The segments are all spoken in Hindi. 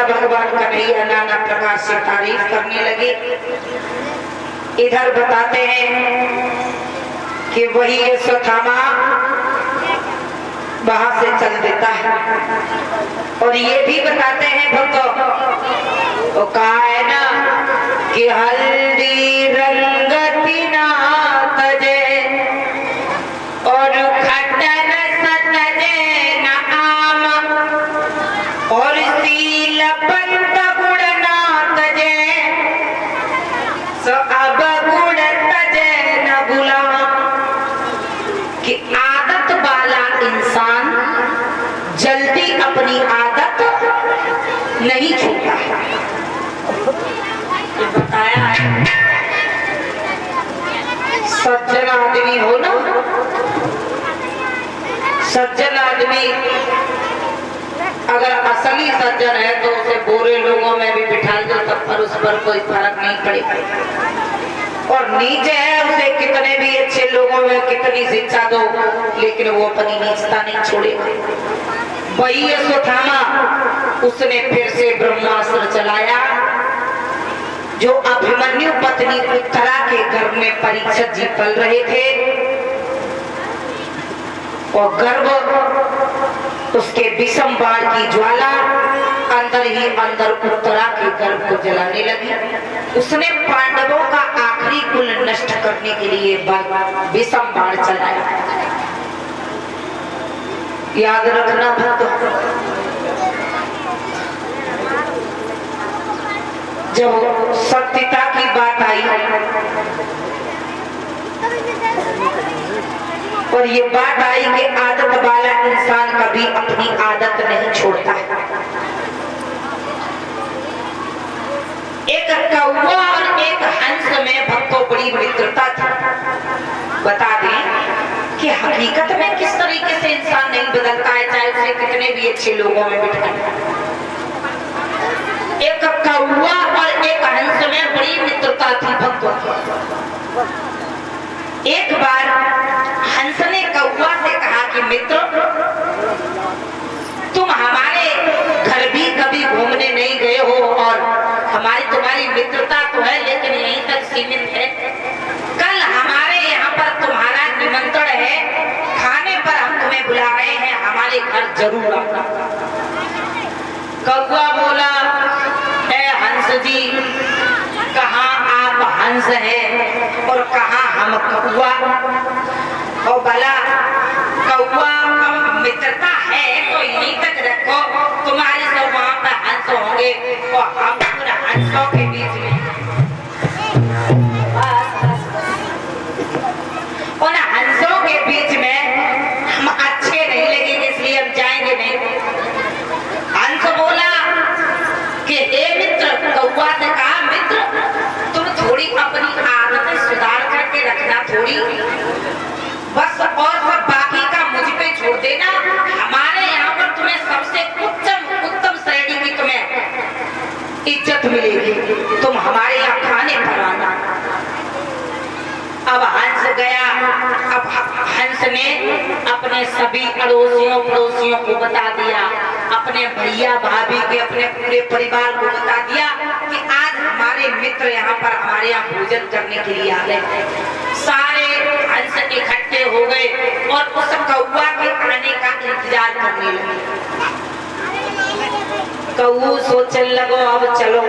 यशोदा भगवान कन्हैया नाना प्रकार से तारीफ करने लगे। इधर बताते हैं कि वही यशोदामा वहां से चल देता है। और ये भी बताते हैं भक्तों, वो कहा है ना कि हल्दी रंगती ना तजे और खटन सतजे न आम और सील पंत गुण ना तजे सो अब गुण तजे न गुलाम। कि आदत वाला इंसान जल्दी अपनी आदत नहीं छूटता है। ये बताया है सज्जन आदमी हो ना, सज्जन आदमी अगर असली सज्जन है तो उसे बुरे लोगों में भी बिठा दो तब पर उस पर कोई फर्क नहीं पड़ेगा। और नीचे है उसे कितने भी अच्छे लोगों में कितनी शिक्षा दो लेकिन वो अपनी नीचता नहीं छोड़ेगा। वही यशोदामा उसने फिर से ब्रह्मास्त्र चलाया। जो अभिमन्यु पत्नी उत्तरा के घर में परीक्षित जी पल रहे थे और गर्भ उसके विषम बाण की ज्वाला अंदर ही अंदर उत्तरा के गर्भ को जलाने लगी। उसने पांडवों का आखिरी कुल नष्ट करने के लिए विषम बाण चलाया। याद रखना भक्तों, जब सत्यता की बात आई और ये बात आई कि आदत वाला इंसान कभी अपनी आदत नहीं छोड़ता है। एक कौवा और एक हंस में भक्तों बड़ी मित्रता थी। बता दें कि हकीकत में किस तरीके से इंसान नहीं बदलता है चाहे उसे कितने भी अच्छे लोगों में बिठाए। एक कौवा और एक हंस में बड़ी मित्रता थी भक्तों। एक बार हंस ने कौवा से कहा कि मित्र, तुम हमारे घर भी कभी घूमने नहीं गए हो और हमारी तुम्हारी मित्रता तो है लेकिन यहीं तक सीमित है। कल हमारे यहाँ पर तुम्हारा निमंत्रण है, खाने पर हम तुम्हें बुला रहे हैं, हमारे घर जरूर आना। कौवा बोला, ए हंस जी, कहाँ आप हंस हैं और कहाँ हम कौवा। और भला कौवा मित्रता है तो यहीं तक रखो, तुम्हारे सब वहां पर हंस होंगे और हम हंसों के बीच में उन हंसों के बीच में हम अच्छे नहीं लगेंगे इसलिए हम जाएंगे नहीं। हंस बोला कि हे मित्र, कौवा से कहा मित्र तुम थोड़ी अपनी आदतें सुधार करके रखना थोड़ी, बस और सब बाकी का मुझ पे छोड़ देना। हमारे यहाँ पर तुम्हें सबसे उत्तम श्रेणी की तुम्हें इज्जत मिलेगी, तुम हमारे यहाँ खाने पर आना। अब हंस गया। अब हंस ने अपने सभी पड़ोसियों को बता दिया, अपने भैया भाभी के अपने पूरे परिवार को बता दिया कि आज हमारे मित्र यहाँ पर हमारे यहाँ भोजन करने के लिए आ गए। सारे हंस इकट्ठे हो गए और उस कौवा के आने का इंतजार करने लगे। कौवा सोचने लगो अब चलो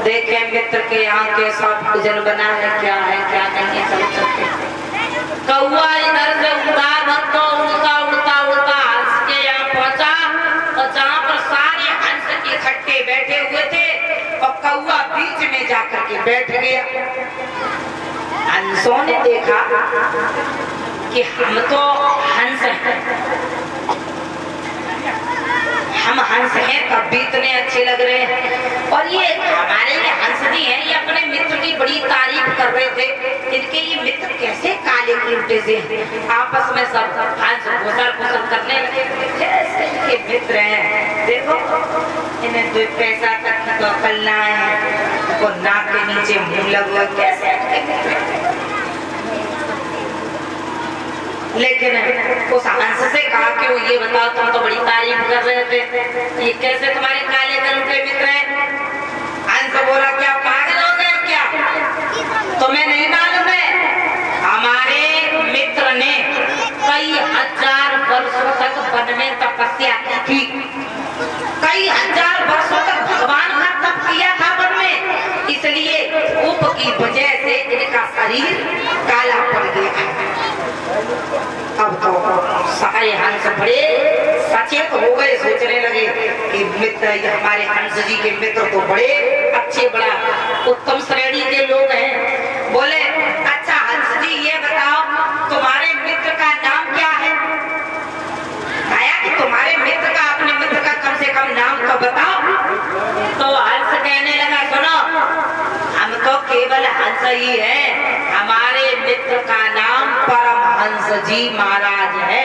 देखे मित्र के यहाँ कैसा भोजन बना है, क्या नहीं है, चल सकते। कौवा इधर से उड़ा उड़ता हंस के यहाँ पहुंचा और जहाँ पर सारे हंस इकट्ठे बैठे हुए थे और कौवा बीच में जाकर के बैठ गया। हंसों ने देखा कि हम तो हंस हैं, हम हंस हैं तब भी इतने अच्छे लग रहे हैं और ये हमारे ये हंस नहीं है, ये अपने मित्र की बड़ी तारीफ कर रहे थे। इनके ये मित्र कैसे काले उल्टे से आपस में सब हंस घुसर करने लगे, जैसे इनके मित्र हैं। देखो इन्हें 2 पैसा तक तो अकलना है, तो नाक के नीचे मुंह लगो, कैसे लेकिन उस हंस से कहा कि वो ये बताओ तुम तो बड़ी तारीफ कर रहे थे, ये कैसे तुम्हारे काले कलम के मित्र हैं? हंस बोला क्या पागल हो गए क्या? तुम्हें नहीं मालूम है हमारे मित्र ने कई हजार वर्षों तक वन में तपस्या की थी, कई हजार वर्षों तक भगवान का तप किया था वन में, इसलिए उप की वजह से इनका शरीर काला पड़ गया। अब तो सारे हंस बड़े सचेत हो गए, सोचने लगे कि मित्र हमारे हंस जी के मित्र तो बड़े अच्छे, बड़ा उत्तम श्रेणी के लोग हैं। बोले अच्छा हंस जी ये बताओ तुम्हारे मित्र का नाम क्या है? आया कि तुम्हारे मित्र का, अपने मित्र का कम से कम नाम तो बताओ। तो हंस कहने लगा सुनो, हम तो केवल हंस ही है, हमारे मित्र का नाम परमहंस जी महाराज है।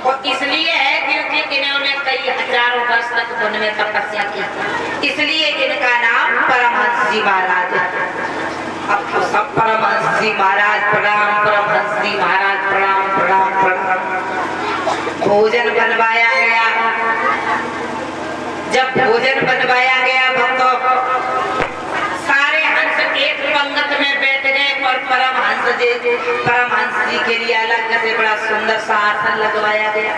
और इसलिए है क्योंकि इन्होंने कई हजारों वर्ष तक वन में तपस्या की, इसलिए इनका नाम परमहंस जी महाराज है। अब तो सब परमहंस जी महाराज प्रणाम, परमहंस जी महाराज प्रणाम प्रणाम प्रणाम। भोजन बनवाया गया। जब भोजन बनवाया गया भक्तों, सारे हंस एक पंगत में बैठ गए और परमहंस जी के लिए अलग से बड़ा सुंदर सा आसन लगवाया गया।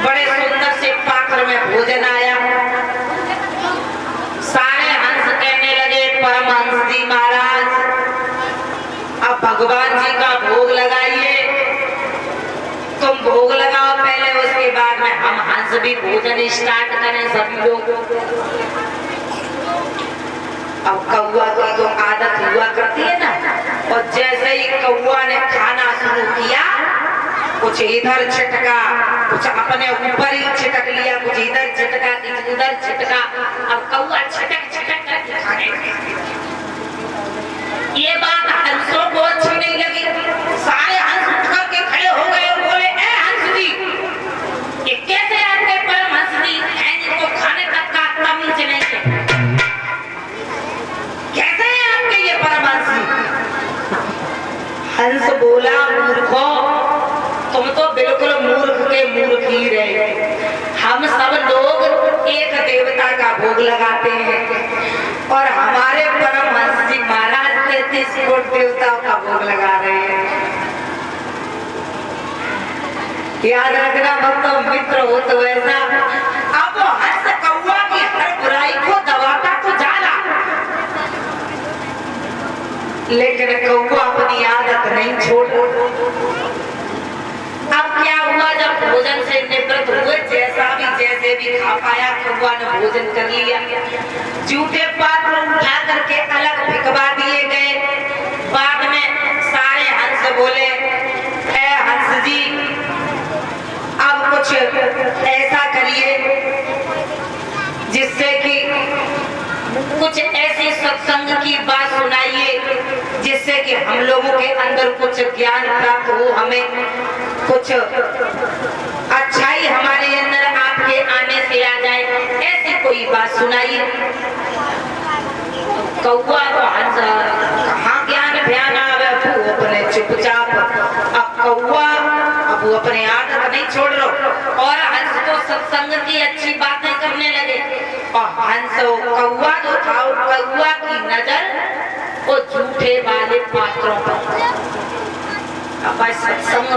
बड़े सुंदर से पात्र में भोजन आया। सारे हंस कहने लगे परमहंस जी महाराज अब भगवान जी का भोग लगाइए, तुम भोग लगाओ पहले, उसके बाद में हम हंस भी भोजन स्टार्ट करें सभी लोग। अब कौआ की तो आदत हुआ करती है ना, और जैसे ही कौआ ने खाना शुरू किया, कुछ इधर छिटका, कुछ अपने ऊपर ही छिटक लिया, कुछ इधर छिटका, कुछ उधर छिटका। अब कौआ छिटक छिटक करके खाने लगे। ये बात हंसों को अच्छी नहीं लगी। सारे हंस उठ करके खड़े हो गए और बोले ए हंस जी, ये कैसे आपके परमहंस जी हैं जिनको खाने तक का तमीज नहीं है? कैसे हैं आपके ये परमहंस जी? हंस बोला मूर्खो, तुम तो बिल्कुल मूर्ख के मूर्ख ही रहे। हम सब लोग एक देवता का भोग लगाते हैं और हमारे परमहंस जी महाराज 33 करोड़ देवताओं का भोग लगा रहे हैं। याद रखना भक्तों, मित्र हो तो ऐसा। अब वो हंस कौआ की हर बुराई को दबाता तो जाला, लेकिन कौआ अपनी आदत नहीं छोड़। अब क्या हुआ, जब भोजन से निवृत्त हुए, जैसे भी खा पाया कौआ ने भोजन कर लिया। जूठे पात्र उठा करके अलग फेंकवा दिए गए। बाद में सारे हंस बोले ए हंस जी, अब कुछ ऐसा करिए जिससे कि कुछ ऐसी सत्संग की बात सुनाइए जिससे कि हम लोगों के अंदर कुछ ज्ञान प्राप्त हो, हमें कुछ अच्छाई हमारे अंदर आपके आने से आ जाए, ऐसी कोई बात सुनाइए। कौआ तो हंस कहाँ ज्ञान ध्यान आवे, वो अपने चुपचाप। अब कौआ अब वो अपने आदत नहीं छोड़ रहा और हंस तो सत्संग की अच्छी बातें करने लगे। और हंस कौआ जो था, कौआ की नजर वो झूठे वाले पात्रों पर। अब सत्संग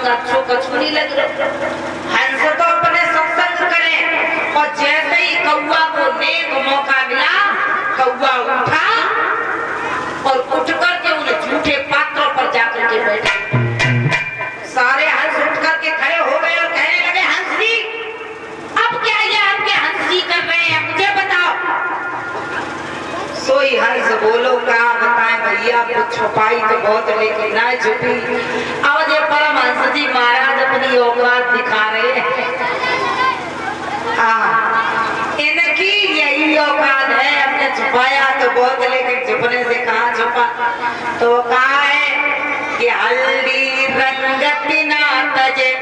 अच्छों कछू नहीं लग रहा। हंस तो अपने सत्संग करे और जैसे ही कौआ को नेक मौका मिला, कौआ उठा और उठ करके उन झूठे पात्रों पर जाकर के बैठे। सारे हंस उठ करके खड़े हो गए और कहने लगे हंस जी, अब क्या ये आपके हंस जी कर रहे हैं, मुझे बताओ। सोई हंस बोलो क्या बताएं भैया, कुछ छुपाई तो बहुत लेकिन ना छुपी। अब ये परमहंस जी महाराज अपनी औकात दिखा रहे हैं। इनकी यही औकात है, हमने छुपाया तो बहुत लेकिन छुपने से कहाँ छुपा। तो कहा है कि हल्दी रंगत ना तजे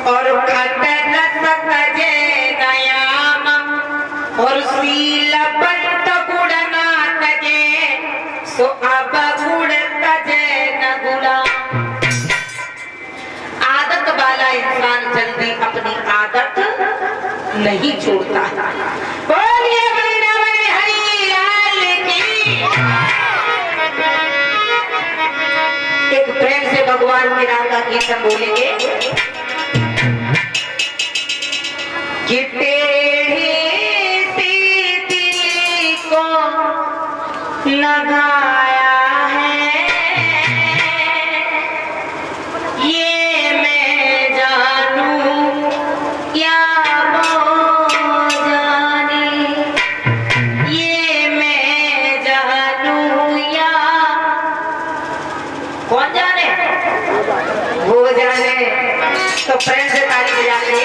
और खटक तजे नयाम और सील बंट गुड़ ना तजे सो अब गुड़ तजे न गुड़ा। नहीं छोड़ता। बोलिए वृंदावन हरि लाल की। एक प्रेम से भगवान के नाम का कीर्तन बोलेंगे कि टेढ़ी सी दिल को लगाया है ये मैं जानूं या वो जाने, ये मैं जानूं या कौन जाने, वो जाने। तो प्रेम से ताली बजा रहे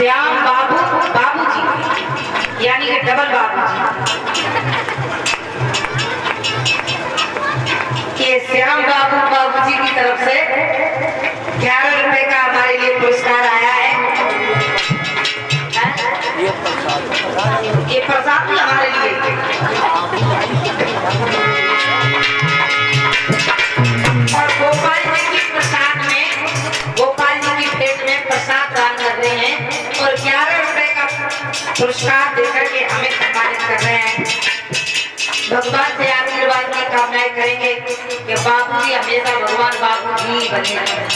श्याम बाबू बाबूजी, यानी कि डबल बाबूजी। ये श्याम बाबू बाबूजी की तरफ से 11 रुपए का हमारे लिए पुरस्कार आया है। ये प्रसाद भी हमारे लिए। और गोपाल जी की प्रसाद में, गोपाल जी की पेट में प्रसाद दान कर रहे हैं और 11 रुपए का पुरस्कार देकर के हमें सम्मानित कर रहे हैं। भगवान से आशीर्वाद की कामनाएं करेंगे कि बाबू जी हमेशा भगवान बाबू जी बने रहें।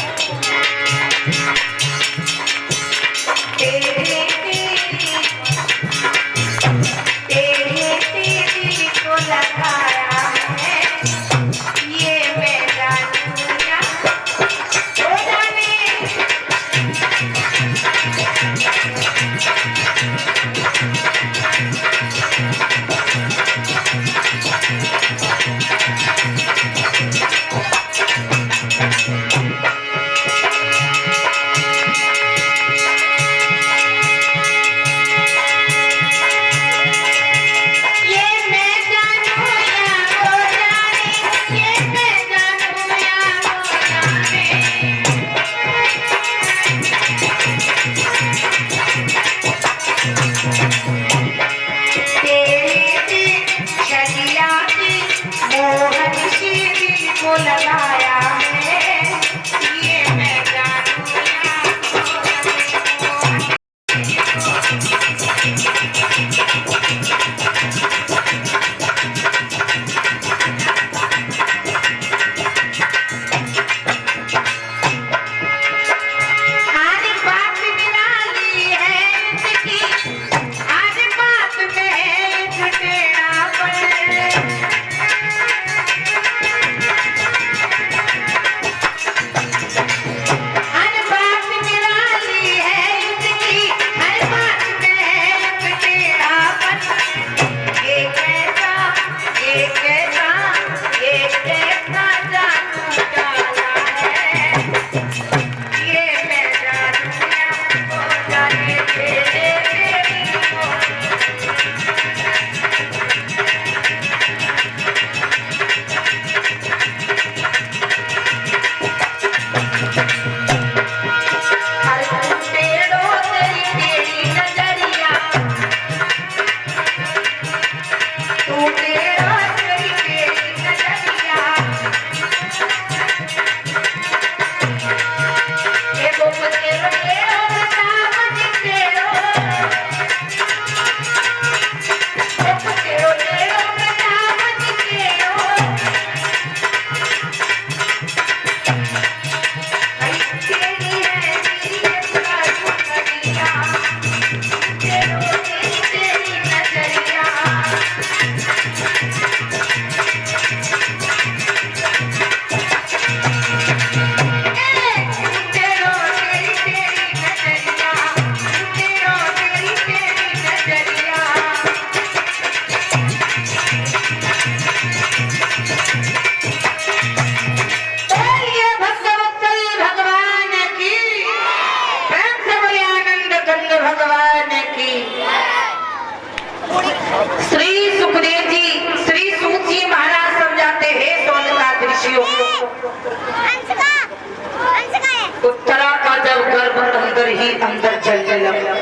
उत्तरा का जब गर्भ अंदर ही अंदर जलने लगा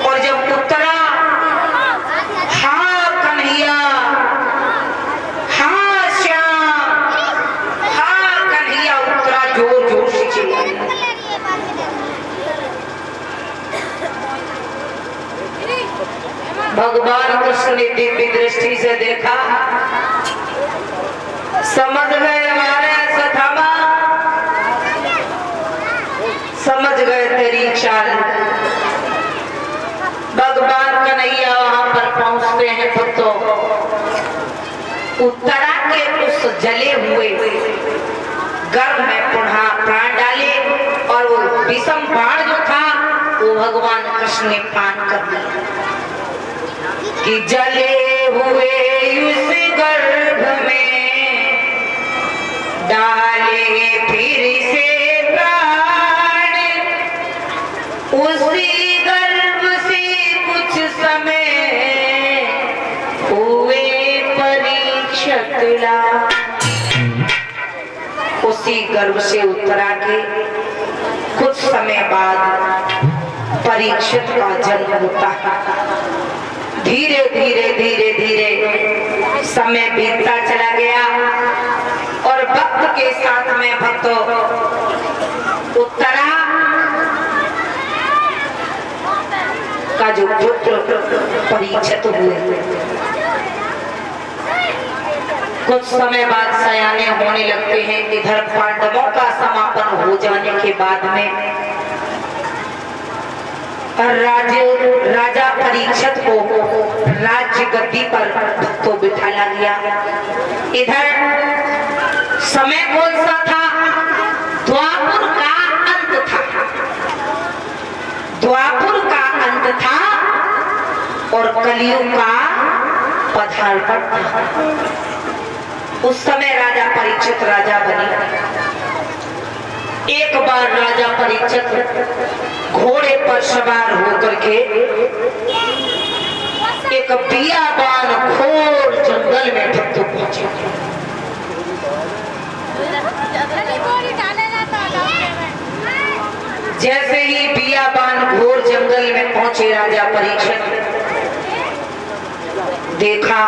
और जब उत्तरा हाँ कन्हैया हाँ श्याम हाँ कन्हैया उत्तरा जोर जोर से चिल्लाई। भगवान कृष्ण ने दिव्य दृष्टि से देखा, समझ गए हमारे सथामा, समझ गए तेरी चाल। भगवान कन्हैया वहां पर पहुंचते हैं भक्तों, उत्तरा के उस जले हुए गर्भ में पुनः प्राण डाले और वो विषम बाण जो था वो भगवान कृष्ण ने पान कर दिया कि जले हुए उस गर्भ में डाले फिर से प्राण, उसी गर्भ से कुछ समय हुए परीक्षित लाभ। उसी गर्भ से उत्तरा के कुछ समय बाद परीक्षित का जन्म होता है। धीरे धीरे धीरे धीरे समय बीतता चला गया और भक्त के साथ में भक्तों उत्तरा का जो पुत्र परीक्षित हुए, कुछ समय बाद सयाने होने लगते हैं। इधर पांडवों का समापन हो जाने के बाद में राजा परीक्षित को राज्य गद्दी पर तो बिठाया गया। इधर समय कौन सा था? द्वापर का अंत था, द्वापर का अंत था और कलयुग का पदार्पण था। उस समय राजा परीक्षित राजा बने। एक बार राजा परीक्षित घोड़े पर सवार होकर के एक बियाबान घोर जंगल में भक्त पहुंचे। जैसे ही बियाबान घोर जंगल में पहुंचे राजा परीक्षित देखा,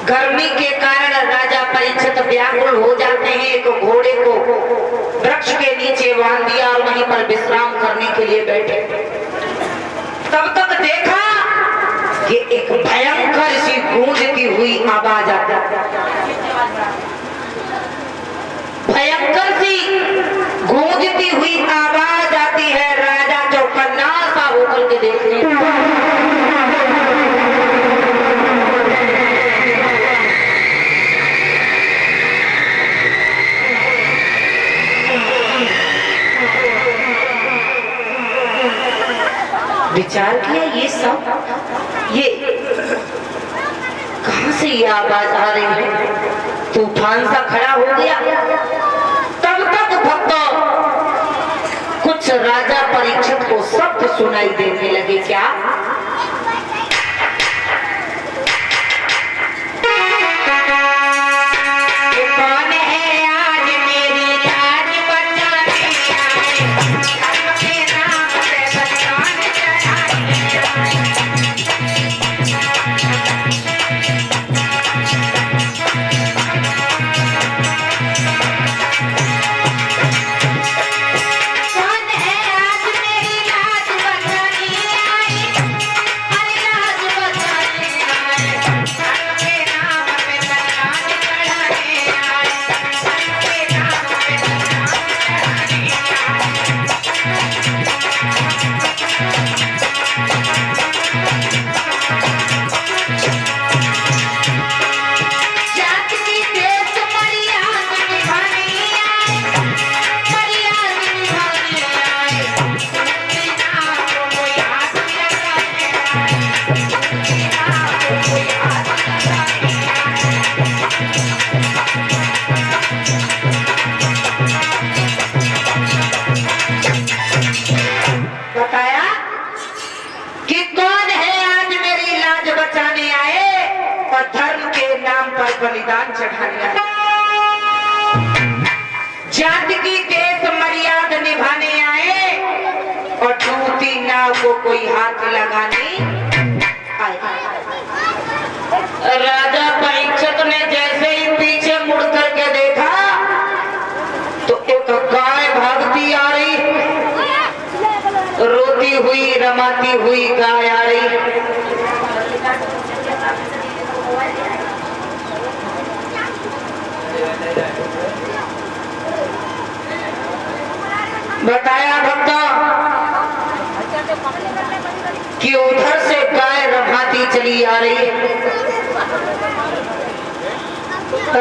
गर्मी के कारण राजा परीक्षित व्याकुल हो जाते हैं। एक घोड़े को वृक्ष के नीचे बांध दिया और वहीं पर विश्राम करने के लिए बैठे। तब तक देखा कि एक भयंकर सी गूंजती हुई आवाज आती, भयंकर सी गूंजती हुई आवाज आती है। राजा चौकन्ना सा होकर के देखते हैं, विचार किया ये सब ये कहां से ये आवाज आ रही है? तूफान सा खड़ा हो गया। तब तक भक्तों कुछ राजा परीक्षित को शब्द सुनाई देने लगे। क्या? कौन है आज मेरी लाज बचाने आए, बलिदान चढ़ा लिया। जाति की देश मर्यादा निभाने आए और डूबती नाव को कोई हाथ लगाने आए। राजा परीक्षित ने जैसे ही पीछे मुड़ करके देखा तो एक गाय भागती आ रही, रोती हुई रमाती हुई गाय आ रही। बताया भक्तों कि उधर से गाय रमाती चली आ रही है।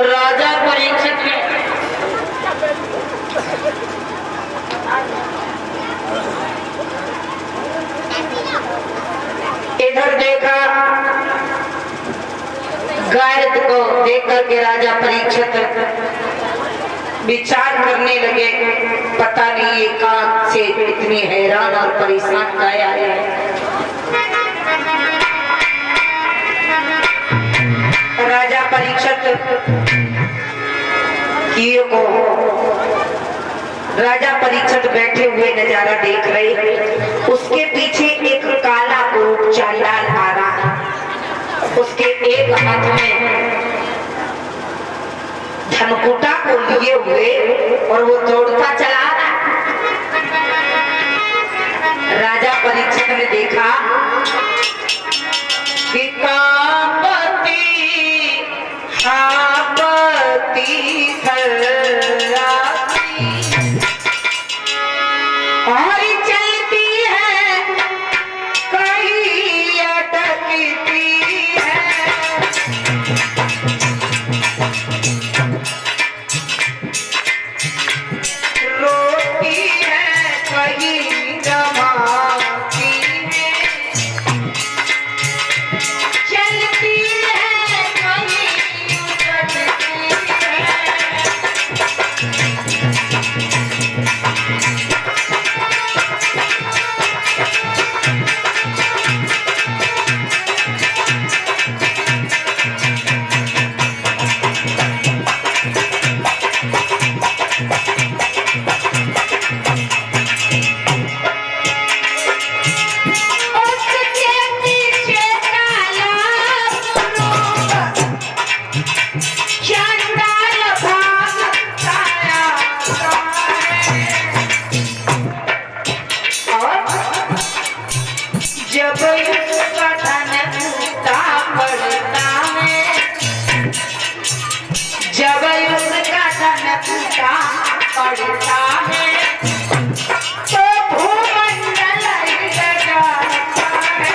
राजा परीक्षित ने इधर देखा, गाय को देख करके राजा परीक्षित विचार करने लगे, पता नहीं ये कहां से इतनी हैरान और परेशान गाय आई है। राजा परीक्षित राजा परीक्षित बैठे हुए नजारा देख रहे, उसके पीछे एक काला कोट चांडाल आ रहा है। उसके एक हाथ में धनकुटा को लिए हुए और वो दौड़ता चला रहा। राजा परीक्षित ने देखा कि कांपती हापती थर्राती और चलती है कहीं अटकती है, रोती है कहीं जमाती है, चलती है कहीं उठती है। जब उसका धन टूटा पड़ता है, जब उसका धन टूटा पड़ता है तो भूमंडल हिल जाता है।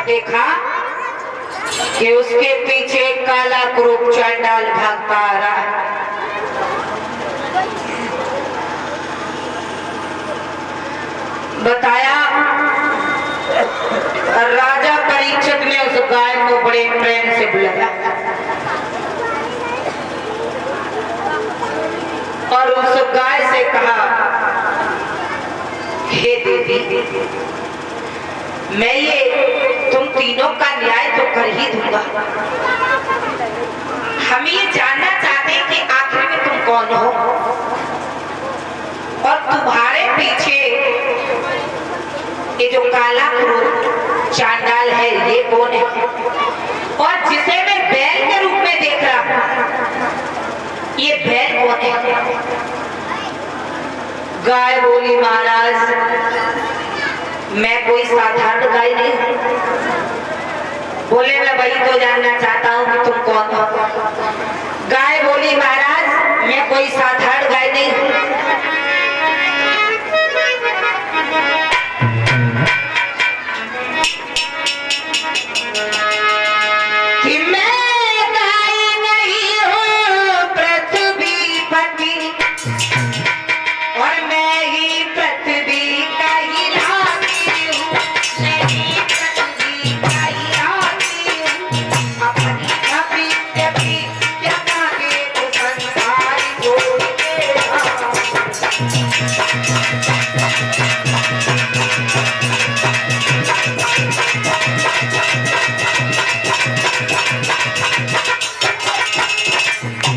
देखा कि उसके पीछे काला क्रूप चांडाल भागता आ रहा है। बताया राजा परीक्षित ने उस गाय को बड़े प्रेम से बुलाया और उस गाय से कहा, हे देवी, मैं ये तुम तीनों का न्याय तो कर ही दूंगा। हम ये जानना चाहते हैं कि आखिर में तुम कौन हो और तुम्हारे पीछे ये जो काला क्रूर चांडाल है ये कौन है, और जिसे मैं बैल के रूप में देख रहा हूं ये बैल कौन है। गाय बोली, महाराज मैं कोई साधारण गाय नहीं हूं। बोले, मैं वही तो जानना चाहता हूं कि तुम कौन हो। गाय बोली, महाराज मैं कोई साधारण गाय नहीं हूं। कि मैं गाय नहीं हूं पृथ्वीपति, और मैं ही पृथ्वी का ही रानी हूं, मैं ही पृथ्वी का ही रानी हूं। अपनी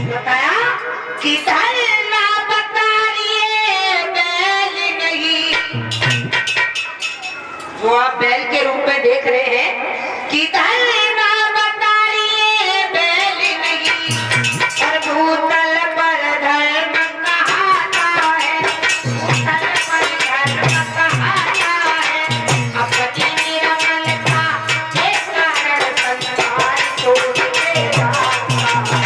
बताया कि धरना बताइए बैल नहीं, जो आप बैल के रूप में देख रहे हैं कि धरना बताइए बैल नहीं, और भूतल पर धर्म कहाता है, भूतल पर धर्म कहाता है, अपनी निरमल का ये कारण संसार छोड़ के जाता है।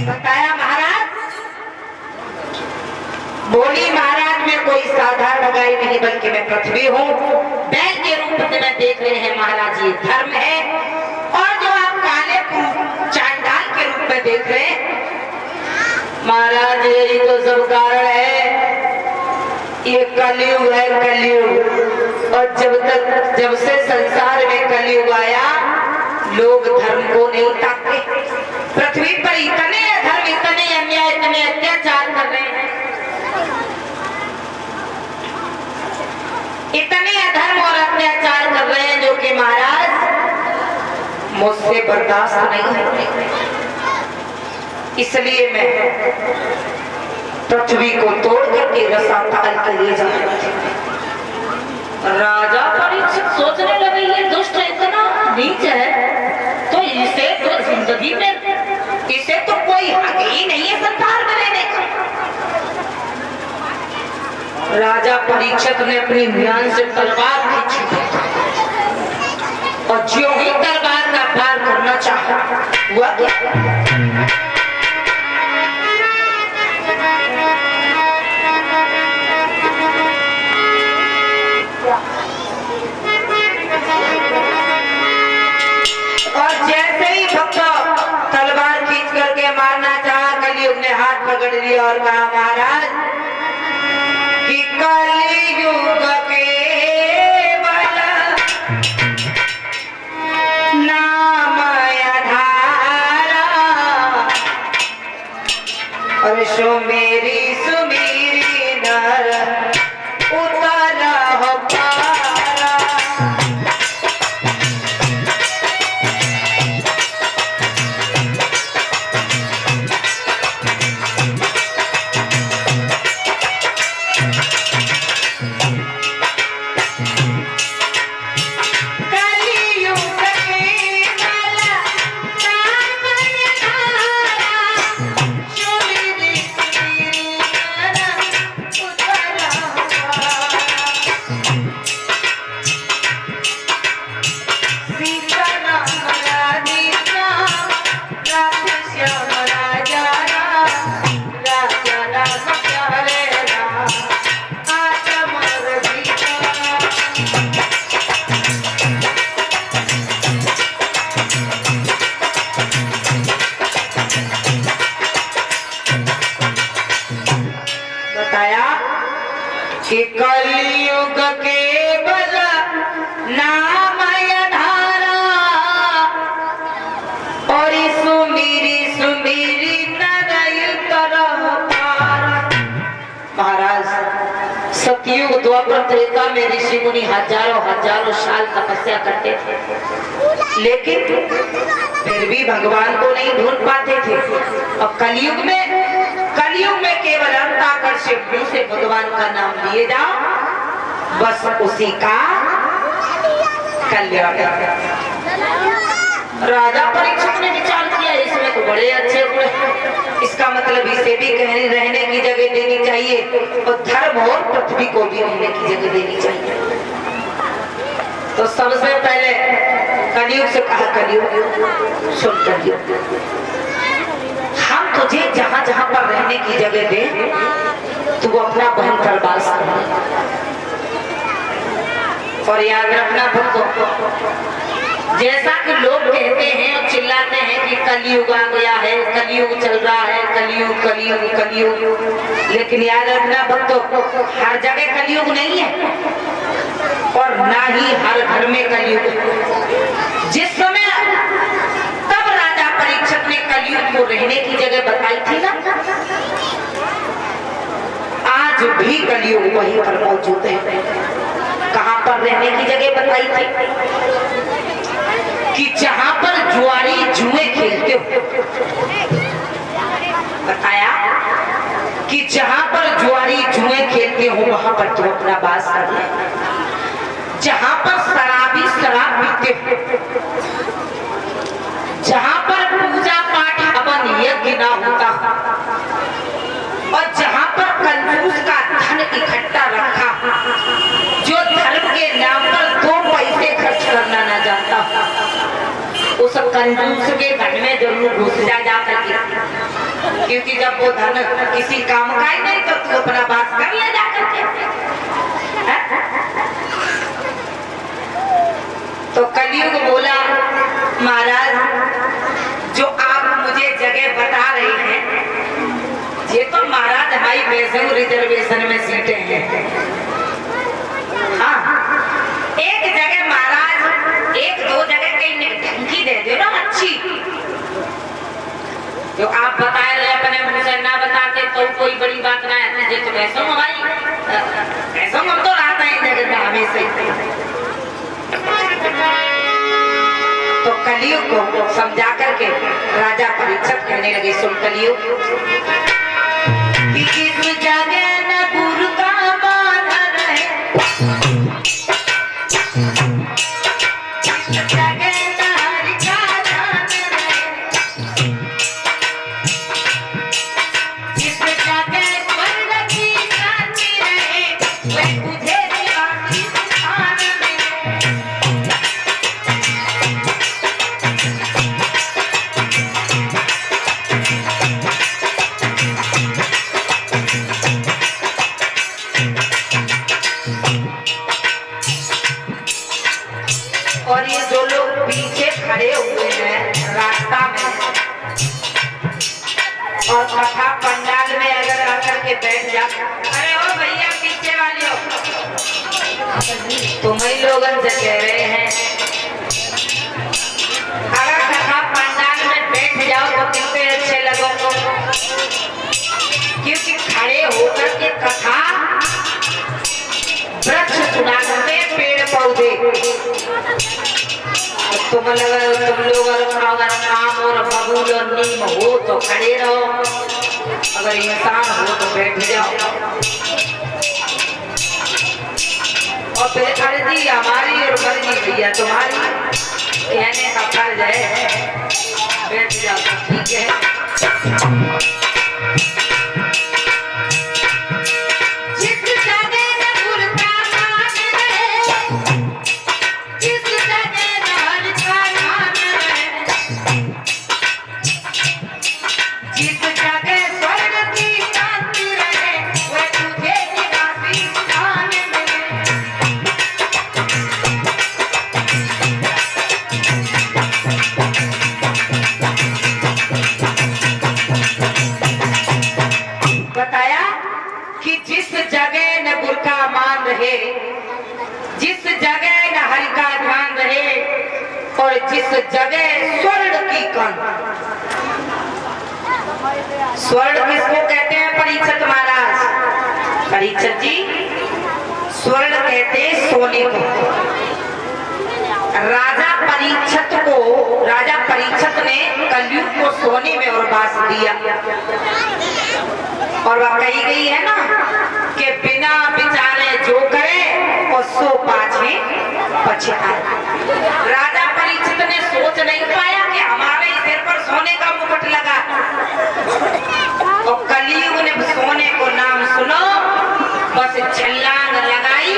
बताया महाराज, बोली महाराज मैं कोई साधारण गाय नहीं बल्कि मैं पृथ्वी हूँ, बैल के रूप में मैं देख रहे हैं महाराज ये धर्म है, और जो आप काले चांडाल के रूप में देख रहे हैं महाराज यही तो सब कारण है, ये कलयुग है कलयुग, और जब से संसार में कलयुग आया लोग धर्म को नहीं ताकते, पृथ्वी पर इतने अधर्म इतने अन्याय इतने अत्याचार कर रहे हैं, इतने अधर्म और अत्याचार कर रहे हैं जो कि महाराज मुझसे बर्दाश्त नहीं होते, इसलिए मैं पृथ्वी को तोड़ करके रसातल के लिए जा रही थी। राजा परीक्षित सोचने लगे ये दुष्ट इतना नीच है तो इसे तो जिंदगी में इसे तो कोई हक ही नहीं है संसार में रहने का। राजा परीक्षित ने अपनी म्यान से तलवार खींची और जो ही तलवार का वार करना चाहा हुआ क्या? और जैसे ही भक्त तलवार खींच करके मारना चाहा कलयुग ने हाथ पकड़ लिया और कहा महाराज कि कलयुग केवल नाम आधारा, और सुमेरी सुमेरी नर उतर हो पारा। कि कलयुग केवल नाम आधारा, और सुमीरी सुमीरी नरय तरह पारा। महाराज सतयुग द्वापर त्रेता में ऋषि मुनि हजारों हजारों साल तपस्या करते थे, लेकिन फिर भी भगवान को नहीं ढूंढ पाते थे। और कलयुग में केवल अंताकर से मुंह से भगवान का नाम लिए जाओ, बस उसी का कल्याण। राजा परीक्षित ने विचार किया इसमें तो बड़े अच्छे हुए, इसका मतलब इसे भी कहने रहने की जगह देनी चाहिए और धर्म और पृथ्वी को भी रहने की जगह देनी चाहिए। तो सबसे पहले कलयुग से कहा, कलयुग सुन, कलयुग हम तुझे जहां जहां पर रहने की जगह दे तू अपना बहन बर्बाद कर। और याद रखना भक्तों, जैसा कि लोग कहते हैं और चिल्लाते हैं कि कलयुग आ गया है, कलयुग चल रहा है, कलयुग कलयुग कलयुग, लेकिन याद रखना भक्तों, हर जगह कलयुग नहीं है और ना ही हर घर में कलयुग। जिस समय तब राजा परीक्षित ने कलयुग को रहने की जगह बताई थी ना, आज भी कलयुग वहीं पर मौजूद है। कहां पर रहने की जगह बताई थी कि जहां पर जुआरी जुए खेलते हो, बताया कि जहां पर जुआरी जुए खेलते हो वहां पर तुम अपना वास कर ले। जहां पर शराबी शराब पीते हो, जहां पर पूजा पाठ हवन यज्ञ ना होता, और जहां पर कंजूस का धन इकट्ठा रखा, जो धर्म के नाम पर 2 पैसे खर्च करना ना जानता, उस कंजूस के धन में जरूर घुस जा करके, क्योंकि जब वो धन किसी काम का ही नहीं तो तू अपना बात कर ले जा करके। तो कलयुग बोला, महाराज जो आप मुझे जगह बता रहे हैं, ये तो महाराज हमारी वैष्णव रिजर्वेशन में सीटें हैं। हाँ, एक जगह महाराज 1-2 जगह कहीं ढंकी दे दो ना अच्छी, जो आप बता रहे अपने मुंह से ना बताते तो कोई बड़ी बात ना है। ये तो वैष्णव हमारी वैष्णव हम तो रहते हैं जगह में हमेशा। तो कलयुग को समझा करके राजा परीक्षित कहने लगे, सुन कलयुग, कि इस जगह न गुरु का मान रहे, इस जगह न हरि का ध्यान रहे, इस जगह स्वर्ग की शांति रहे, वह तुझे निवासी स्थान में। और ये जो लोग पीछे खड़े हुए हैं रास्ता में और कथा पंडाल में अगर आकर के बैठ जा, अरे ओ भैया पीछे वाले हो, तुम ही लोगन से कह रहे हैं, अगर कथा पंडाल में बैठ जाओ तो कितने अच्छे लगो, क्योंकि खड़े होकर के कथा वृक्ष सुना करते, पेड़ पौधे, तुम लोग अगर आम और बबूल और नीम हो तो खड़े रहो, अगर इंसान हो तो बैठ जाओ। और फिर अर्जी हमारी और मर्जी भैया तुम्हारी, कहने का फर्ज है, बैठ जाओ तो ठीक है। जिस जगह न हरि का ध्यान रहे और जिस जगह स्वर्ण की कण, स्वर्ण किसको कहते हैं परीक्षित महाराज? परीक्षित जी, स्वर्ण कहते हैं सोने को। राजा परीक्षित ने कलयुग को सोने में और बास दिया, और वह कही गई है ना कि बिना विचारे जो करे और सो पाछे पछताए। राजा परीक्षित ने सोच नहीं पाया कि हमारे सिर पर सोने का मुकुट लगा, और कलयुग ने सोने को नाम सुनो, बस छलांग लगाई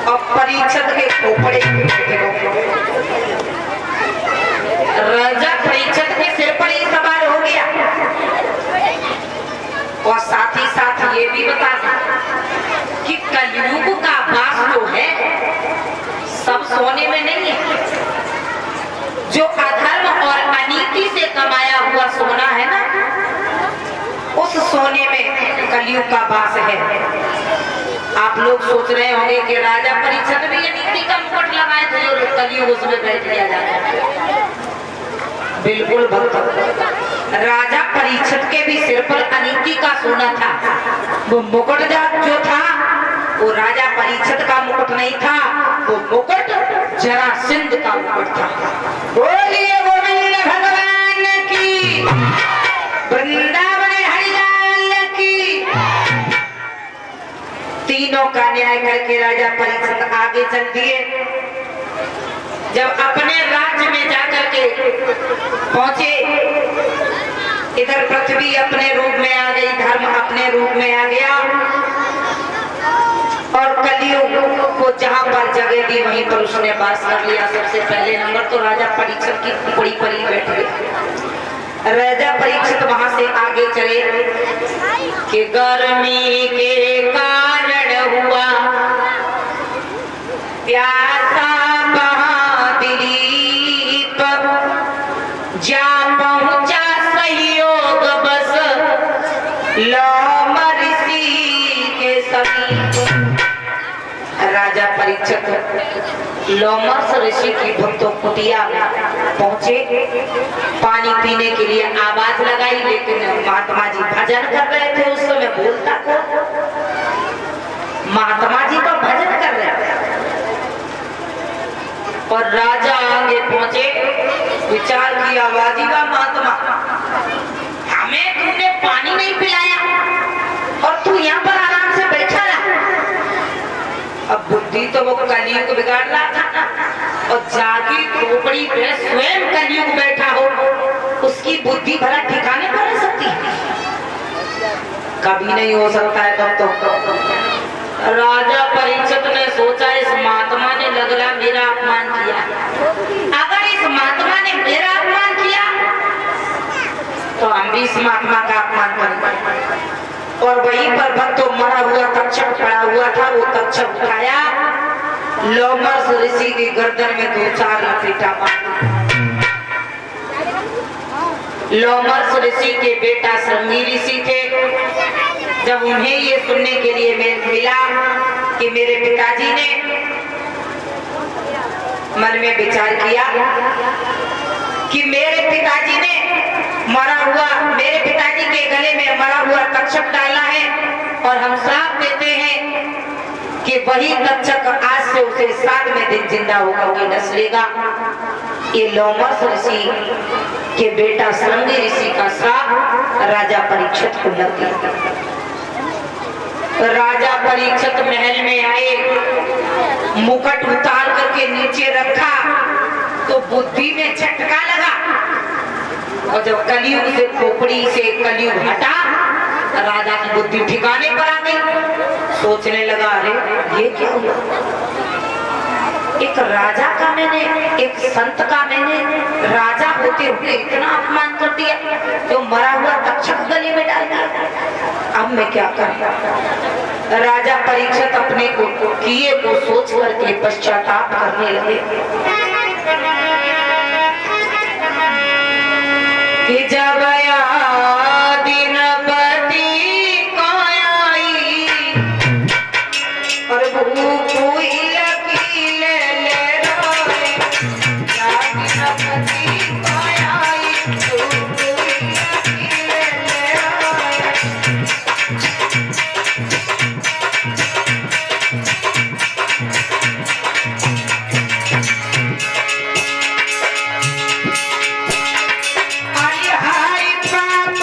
और परीक्षित के खोपड़े राजा परीक्षित के सिर पर ही सवार हो गया। और साथ ही साथ ये भी बता दें कि कलयुग का वास जो है सब सोने में नहीं है। जो अधर्म और अनीति से कमाया हुआ सोना है ना, उस सोने में कलयुग का वास है। आप लोग सोच रहे होंगे कि राजा परीक्षित भी अनीति का मुकुट लगाए थे और कलयुग उसमें बैठ गया जाता है। बिल्कुल भक्त। राजा परीक्षित के भी सिर पर अनीति का सोना था। वो मुकुट जो था वो राजा परीक्षित का मुकुट नहीं था, वो मुकुट जरासंध का मुकुट था। बोलिए गोविंद भगवान की, वृंदावन हरिलाल की। तीनों का न्याय करके राजा परीक्षित आगे चल दिए। जब अपने राज्य में जाकर के पहुंचे, इधर पृथ्वी अपने रूप में आ गई, धर्म अपने रूप में आ गया और कलियुग को जहां पर जगह दी वहीं पर उसने वास कर लिया। सबसे पहले नंबर तो राजा परीक्षित की खोपड़ी पर ही बैठे। राजा परीक्षित वहां से आगे चले कि गर्मी के कारण हुआ प्यासा दिलीप, जा पहुंचा सहयोग बस लोम ऋषि के समीप। राजा परीक्षित लोमस ऋषि की भक्तों कुटिया में पहुंचे। पानी पीने के लिए आवाज लगाई, लेकिन महात्मा जी भजन कर रहे थे। उस समय बोलता था, महात्मा जी तो भजन कर रहे थे। और राजा आगे पहुंचे, विचार किया, वाजिबा महात्मा, हमें तुमने पानी नहीं पिलाया और तू यहाँ पर आराम से बैठा रहा। अब बुद्धि तो वो कलयुग बिगाड़ रहा था ना, और जागी खोपड़ी पे स्वयं कलयुग बैठा हो, उसकी बुद्धि भला ठिकाने पर रह सकती है? कभी नहीं हो सकता है। तब तो राजा परीक्षित ने सोचा, इस महात्मा ने लग रहा मेरा अपमान किया। अगर इस महात्मा ने मेरा अपमान किया तो हम भी इस महात्मा का अपमान करेंगे। और वहीं पर भक्तों मरा हुआ तक्षक पड़ा हुआ था, वो तक्षक उठाया, लोमस ऋषि की गर्दन में 2-4 लपेटा मारा। लोमस ऋषि के बेटा श्रृंगी ऋषि थे। जब उन्हें ये सुनने के लिए मिला कि मेरे पिताजी ने, मन में विचार किया कि मेरे पिताजी ने मेरे पिताजी के गले में मरा हुआ तक्षक डाला है, और हम श्राप देते हैं कि वही तक्षक आज से उसे 7वें दिन जिंदा होकर के डस लेगा। ये लोमस ऋषि के बेटा श्रृंगी ऋषि का श्राप राजा परीक्षित को लग गया। राजा परीक्षित महल में आए, मुकुट उतार करके नीचे रखा तो बुद्धि में झटका लगा, और जब कलयुग से खोपड़ी से कलयुग हटा, राजा की बुद्धि ठिकाने पर आ गई। सोचने लगा, अरे ये क्या हुआ? एक राजा का मैंने, एक संत का मैंने राजा होते हुए इतना अपमान कर दिया, जो मरा हुआ तक्षक गले में डाल दिया। अब मैं क्या करूं? राजा परीक्षित अपने को किए को सोच करके पश्चाताप करने लगे कि जब दिनपति को आई और भूख हुई लकील ले रोए, दिनपति को आई भूख हुई लकील ले रोए। हाय हाय पाप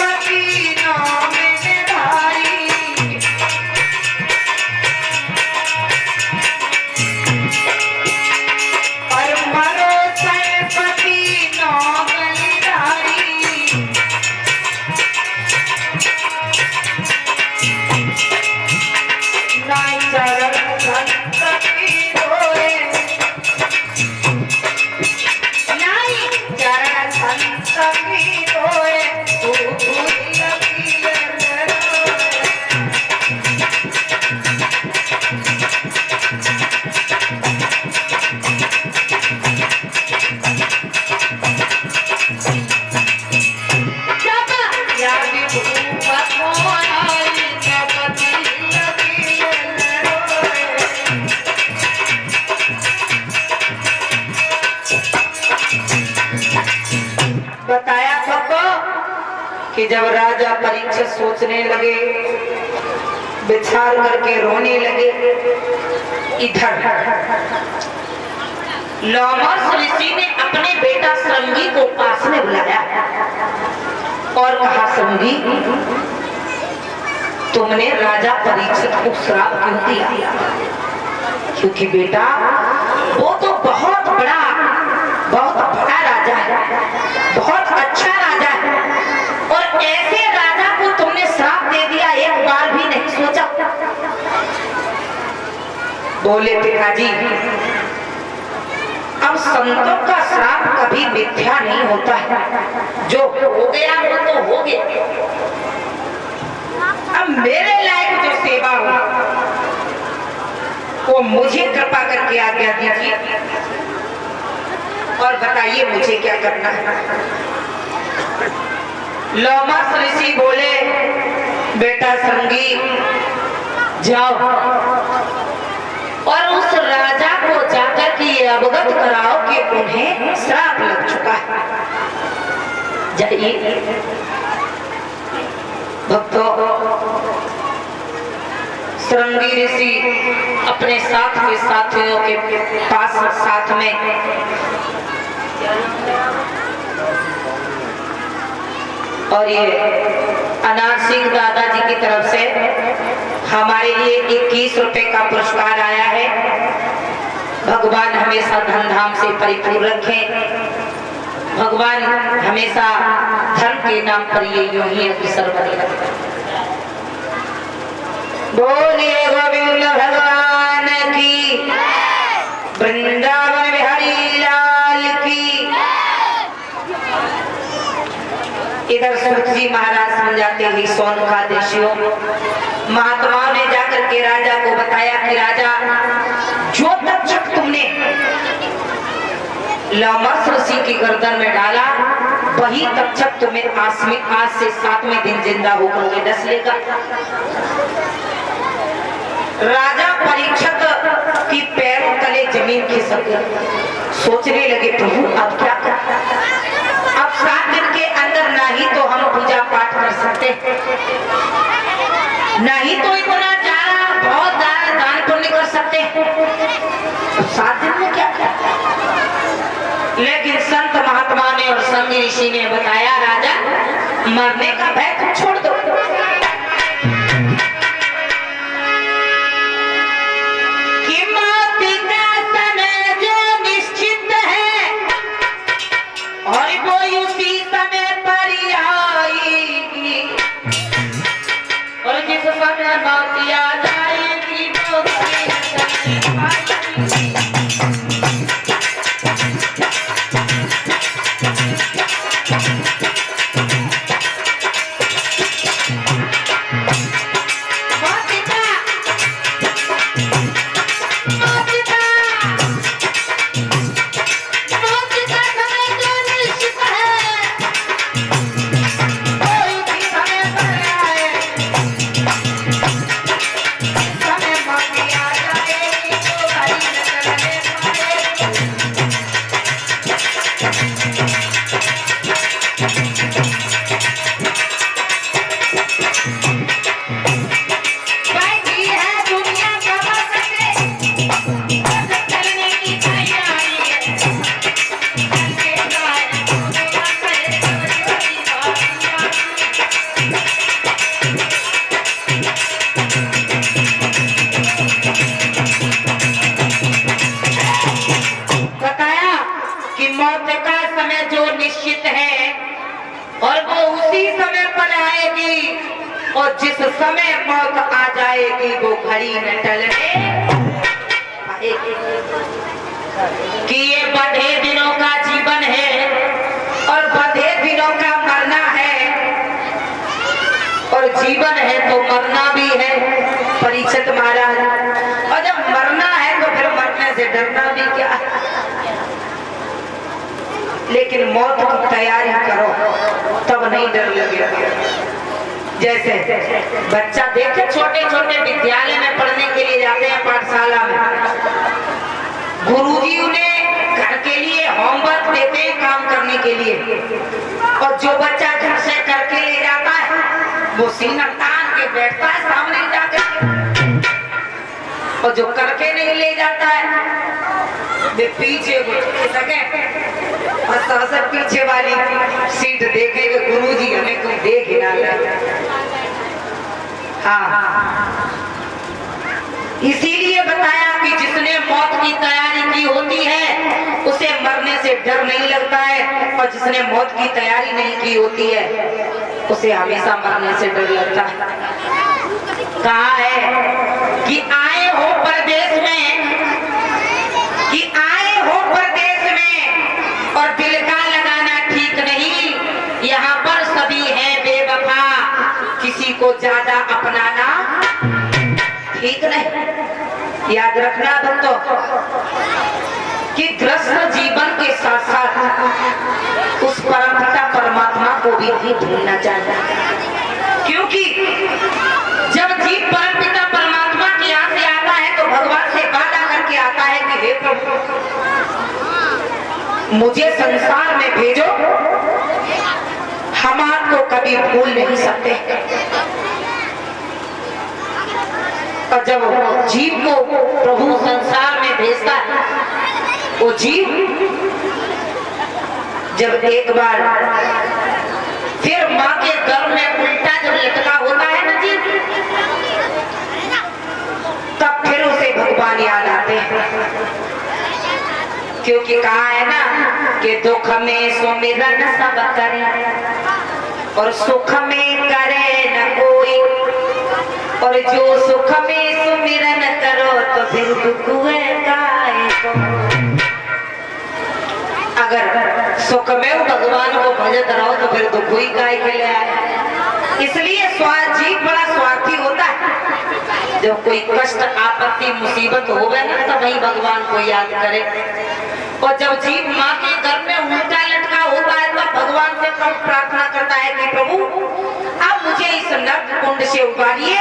कि जब राजा परीक्षित सोचने लगे, विचार करके रोने लगे, इधर लोमस ऋषि ने अपने बेटा श्रृंगी को पास में बुलाया और कहा, श्रृंगी, तुमने राजा परीक्षित को श्राप क्यों दिया? क्योंकि बेटा वो तो बहुत बड़ा राजा है, बहुत अच्छा राजा है, और ऐसे राजा को तुमने श्राप दे दिया, एक बार भी नहीं सोचा? बोले, पिताजी, अब संतों का श्राप कभी मिथ्या नहीं होता है, जो हो गया वो तो हो गया। अब मेरे लायक जो सेवा हो वो मुझे कृपा करके आज्ञा दीजिए और बताइए मुझे क्या करना है। लोमस ऋषि बोले, बेटा श्रृंगी, जाओ और उस राजा को जाकर के ये अवगत कराओ कि उन्हें श्राप लग चुका है। जाइए। भक्तों, श्रृंगी ऋषि अपने साथ के साथियों के पास साथ में और ये अनार सिंह दादाजी की तरफ से हमारे लिए 21 रुपए का पुरस्कार आया है। भगवान हमेशा धन धाम से परिपूर्ण रखें। भगवान हमेशा धर्म के नाम पर ये यूं ही अग्रसर बने रखें। बोलिए गोविंद भगवान की, वृंदावन बिहारी लाल की। इधर सूत जी महाराज समझाते ही सोन का देशियों, महात्माओं ने जाकर के राजा को बताया कि राजा, जो तक्षक तुमने लोमस ऋषि की गर्दन में डाला, वही तक्षक तुम्हें आज से 7वें दिन जिंदा होकर डस लेगा। राजा परीक्षित की पैरों तले जमीन खिसक गई। सोचने लगे, प्रभु अब क्या कर? अब 7 दिन के अंदर ना ही तो हम पूजा पाठ कर सकते, ना ही तो इतना बहुत दान पुण्य कर सकते, तो 7 दिन में क्या कर? लेकिन संत महात्मा ने और श्रृंगी ऋषि ने बताया, राजा, मरने का भय तुम छोड़ दो। कि मौत का समय जो निश्चित है और वो उसी समय पर आएगी, और जिस समय मौत आ जाएगी वो और जिस समय मौत आ जाएगी वो घड़ी न टलने पाएगी। कि ये बंधे दिनों का जीवन है और बंधे दिनों का मरना है, और जीवन है तो मरना भी है परीक्षित महाराज। और जब मरना है तो फिर मरने से डरना भी क्या है? लेकिन मौत की तैयारी करो तब नहीं डर लगेगा। जैसे बच्चा देखे छोटे छोटे विद्यालय में पढ़ने के लिए जाते हैं, पाठशाला में गुरुजी उन्हें घर के लिए होमवर्क देते हैं काम करने के लिए, और जो बच्चा घर से करके ले वो सीना तान के बैठता है सामने जाकर, और जो करके नहीं ले जाता है वे पीछे सके और सबसे पीछे वाली सीट देखेंगे गुरुजी हमें कोई देख ही ना ले। हाँ, इसीलिए बताया कि जिसने मौत की तैयारी की होती है उसे मरने से डर नहीं लगता है, और जिसने मौत की तैयारी नहीं की होती है उसे हमेशा मरने से डर लगता है। कहा है कि आए हो परदेश में, कि आए हो परदेश में और दिल का लगाना ठीक नहीं, यहाँ पर सभी हैं बेवफा, किसी को ज्यादा अपनाना ठीक नहीं। याद रखना दोस्तों कि ग्रस्त जीवन के साथ साथ उस परमपिता परमात्मा को भी नहीं भूलना चाहिए, क्योंकि जब जीव परमपिता परमात्मा के यहाँ से आता है तो भगवान से वादा करके आता है कि हे प्रभु मुझे संसार में भेजो, हम आपको कभी भूल नहीं सकते। और जब जीव को प्रभु संसार में भेजता है, वो जीव जब एक बार फिर माँ के गर्भ में उल्टा जब लटका होता है ना जीव, तब फिर उसे भगवान याद आते हैं, क्योंकि कहा है ना कि दुख में सुमिरन सब करे और सुख में करे न कोई, और जो सुख में सुमिरन करो तो फिर दुख काहे को। अगर सुख में भगवान को भजत रहो तो फिर दुख ही काहे के लिए आए। इसलिए जीव बड़ा स्वार्थी होता है, जब कोई कष्ट आपत्ति मुसीबत हो गए ना तब वही भगवान को याद करे, और जब जीव माँ के घर में उल्टा लटका होता है तब भगवान से प्रार्थना करता है कि प्रभु आप मुझे इस नर्क कुंड से उबारिए,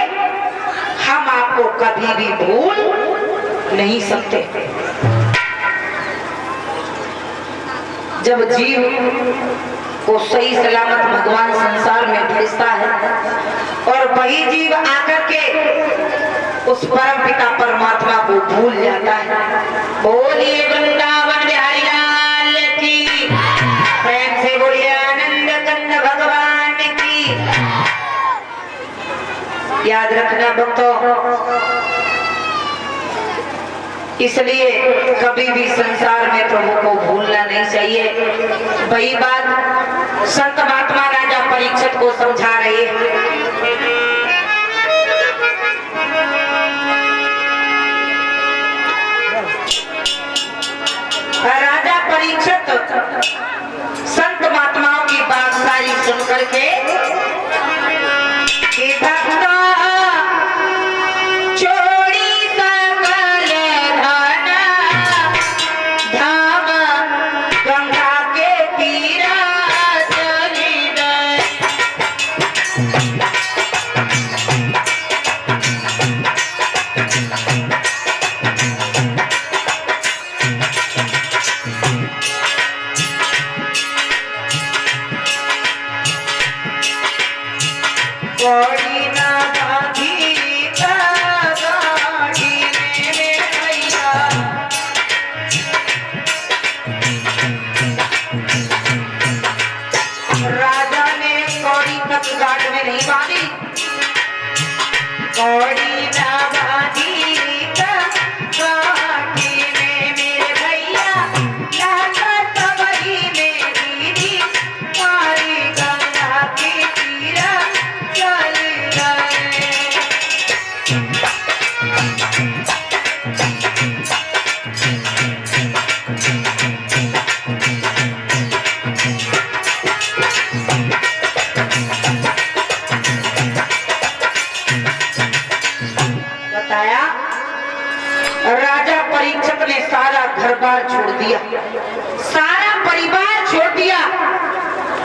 हम आपको कभी भी भूल नहीं सकते। जब जीव को सही सलामत भगवान संसार में भेजता है और वही जीव आकर के उस परम पिता परमात्मा को भूल जाता है। बोलिए वृंदावन बिहारी लाल की, प्रेम से बोलिए आनंद कंद भगवान की। याद रखना भक्तों, इसलिए कभी भी संसार में प्रभु को भूलना नहीं चाहिए। वही बात संत महात्मा राजा परीक्षित को समझा रही है। राजा परीक्षित संत महात्माओं की बात सारी सुनकर के राजा परीक्षित ने सारा घर बार छोड़ दिया, सारा परिवार छोड़ दिया,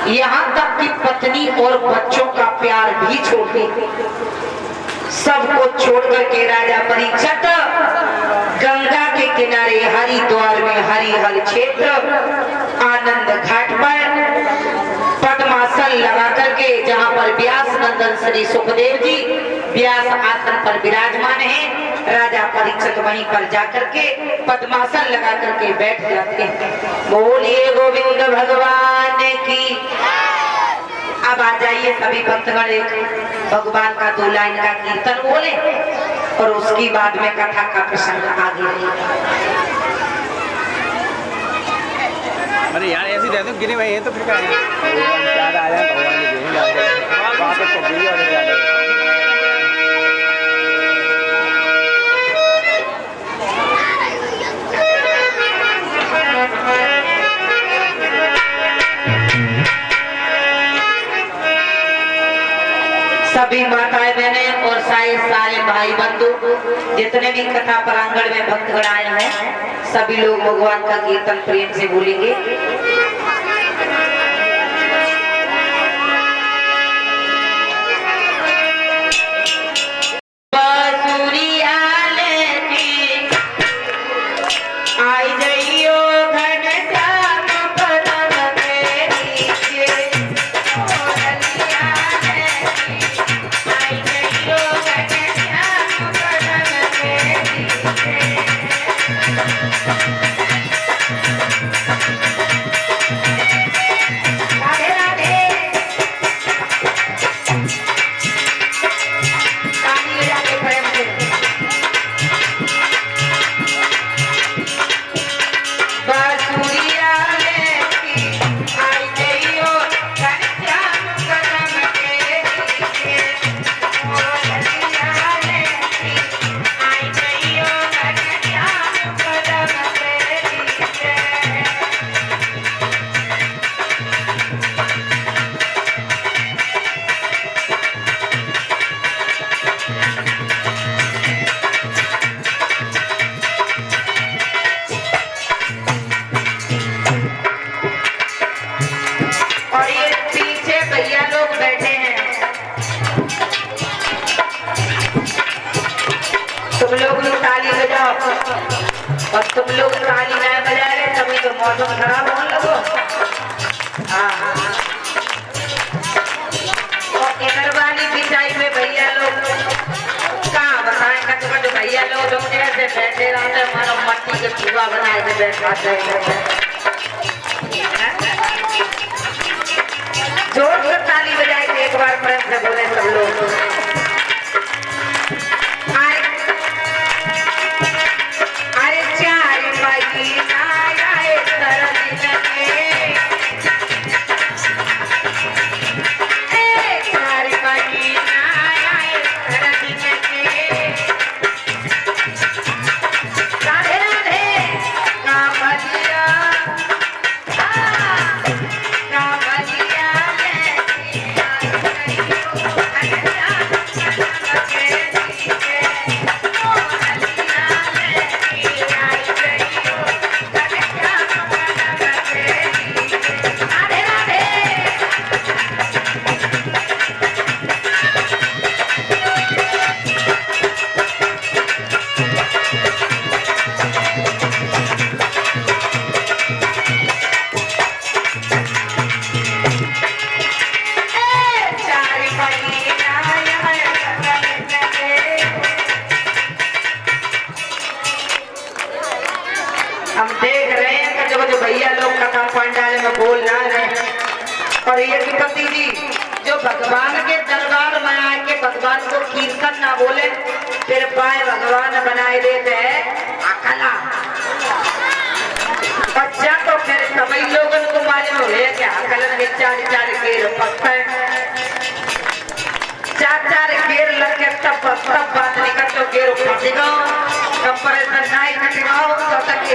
यहाँ तक कि पत्नी और बच्चों का प्यार भी छोड़ दिया। सबको छोड़ करके राजा परीक्षित गंगा के किनारे हरिद्वार में हरिहर क्षेत्र आनंद घाट पर पद्मासन लगा करके, जहाँ पर व्यास नंदन श्री सुखदेव जी व्यास आसन पर विराजमान हैं। राजा परीक्षित वहीं पर जाकर के पद्मासन लगा करके बैठ जाते हैं। बोलिए गोविंद भगवान की। अब आ जाइए सभी भक्तगण, भगवान का 2 लाइन का कीर्तन बोले और उसके बाद में कथा का प्रसंग आगे। अरे यार ऐसे दे दो गिने भाई, ये तो फिर क्या ज्यादा आ जाए भगवान ने वहां पे पब्लिक और ज्यादा। सभी माताएं बहने और सारे भाई बंधु जितने भी कथा प्रांगण में भक्तगण आए हैं, सभी लोग भगवान का कीर्तन प्रेम से बोलेंगे। तुम लोग भी ताली बजाओ, और तुम लोग ताली नहीं बजा रहे तभी तो मौसम खराब होने लगो। और इधर वाली बिचाई में भैया लोग कहाँ बताएं, कट भैया लोग ऐसे बैठे रहते मानो मट्टी के चूहा बनाए थे बैठाते हैं। जोर से ताली बजाए थे एक बार प्रेम से बोले सब लोग। हम देख रहे हैं कि जो भैया लोग कथा पंडाल में बोल रहा है, और ये पति जी जो भगवान के दरबार में आके भगवान को कीर्तन ना बोले फिर पाए भगवान बनाए देते हैं अकला। बच्चा तो फिर सभी लोगों को मालूम है कि अकलन में 4 गेर पकते, 4 गेर लग के तब बात निकल तो गेर फटेगा, कंपरेशन नहीं कटेगा तो तक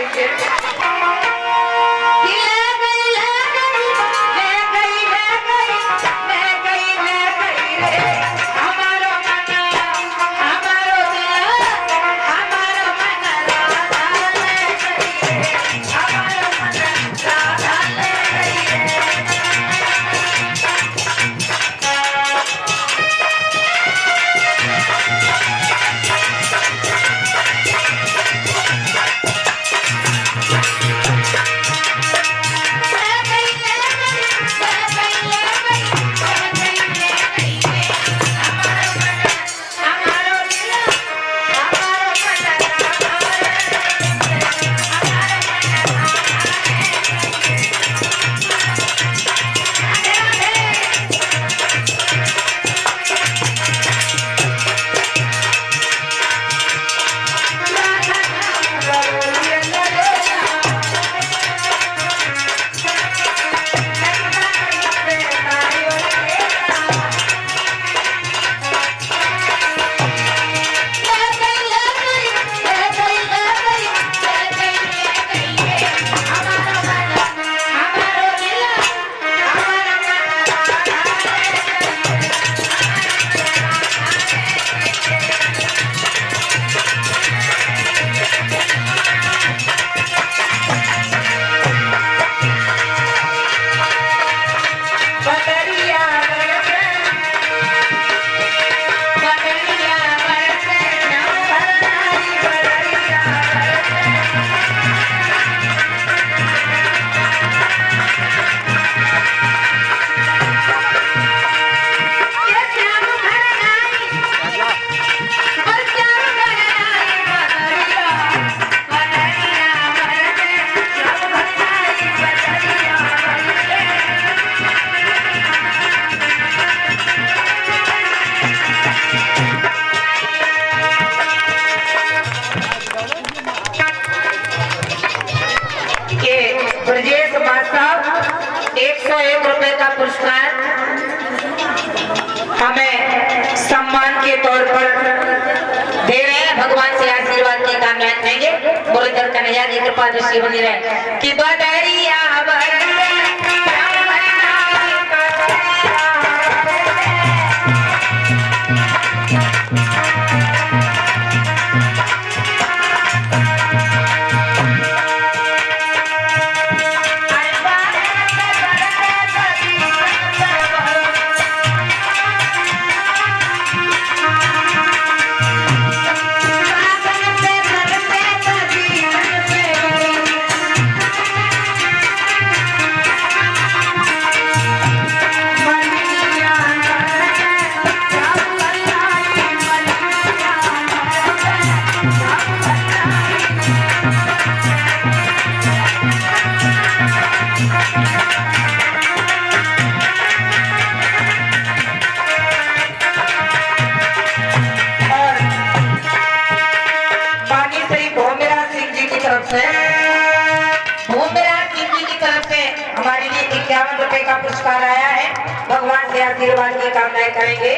के तौर पर दे रहे हैं, भगवान से आशीर्वाद की कामनाएं करेंगे। बोले दर कन्हैया की कृपा दृष्टि बनी रहे कि बदरिया हमारे लिए 51 रुपए का पुरस्कार आया है। भगवान से आशीर्वाद की कामनाएं करेंगे।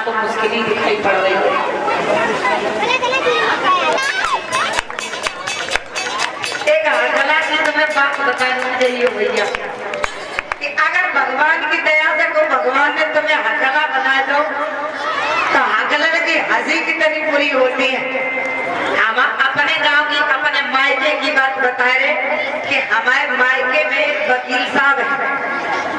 तो मुश्किल ही दिखाई पड़ रही है। एक हरकला की तुम्हें बात बतानी चाहिए भैया कि अगर भगवान की दया से कोई भगवान ने तुम्हें हरकला बना दो तो हरकला की हंसी कितनी पूरी होती है। हम अपने गांव की अपने मायके की बात बता रहे कि हमारे मायके में एक वकील साहब है।